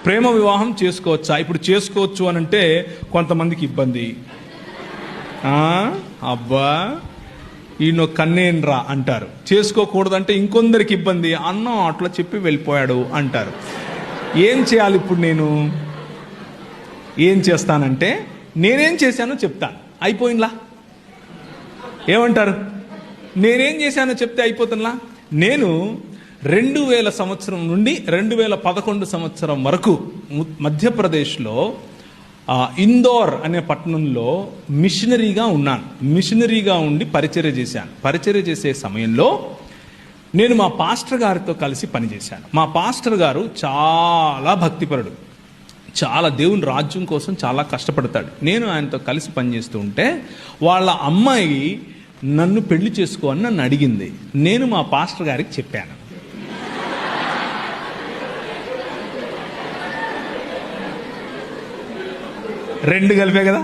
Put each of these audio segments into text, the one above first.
ప్రేమ వివాహం చేసుకోవచ్చా? ఇప్పుడు చేసుకోవచ్చు అని అంటే కొంతమందికి ఇబ్బంది. అబ్బా ఈయన కన్నేన్రా అంటారు. చేసుకోకూడదంటే ఇంకొందరికి ఇబ్బంది. అన్నం అట్లా చెప్పి వెళ్ళిపోయాడు అంటారు. ఏం చేయాలి ఇప్పుడు? నేను ఏం చేస్తానంటే నేనేం చేశానో చెప్తాను. అయిపోయిందా? ఏమంటారు? నేనేం చేశానో చెప్తే అయిపోతుందా? నేను 2000 సంవత్సరం నుండి 2011 సంవత్సరం వరకు మధ్యప్రదేశ్లో ఇందోర్ అనే పట్టణంలో మిషనరీగా ఉన్నాను. మిషనరీగా ఉండి పరిచర్య చేశాను. పరిచర్య చేసే సమయంలో నేను మా పాస్టర్ గారితో కలిసి పనిచేశాను. మా పాస్టర్ గారు చాలా భక్తిపరుడు, చాలా దేవుని రాజ్యం కోసం చాలా కష్టపడతాడు. నేను ఆయనతో కలిసి పనిచేస్తూ ఉంటే వాళ్ళ అమ్మాయి నన్ను పెళ్లి చేసుకో అని నన్ను అడిగింది. నేను మా పాస్టర్ గారికి చెప్పాను. రెండు కలిపే కదా?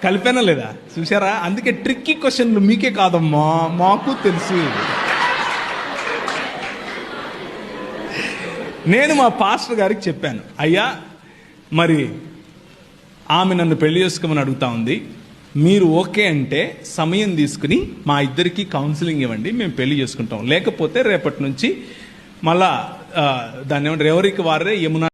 కలిపానా లేదా? చూసారా? అందుకే ట్రిక్కీ క్వశ్చన్లు మీకే కాదమ్మా, మాకు తెలుసు. నేను మా పాస్టర్ గారికి చెప్పాను, అయ్యా మరి ఆమె నన్ను పెళ్లి చేసుకోమని అడుగుతా ఉంది, మీరు ఓకే అంటే సమయం తీసుకుని మా ఇద్దరికి కౌన్సిలింగ్ ఇవ్వండి, మేము పెళ్లి చేసుకుంటాం. లేకపోతే రేపటి నుంచి మళ్ళా దాన్ని ఏమంటారు, ఎవరికి వారే యమునా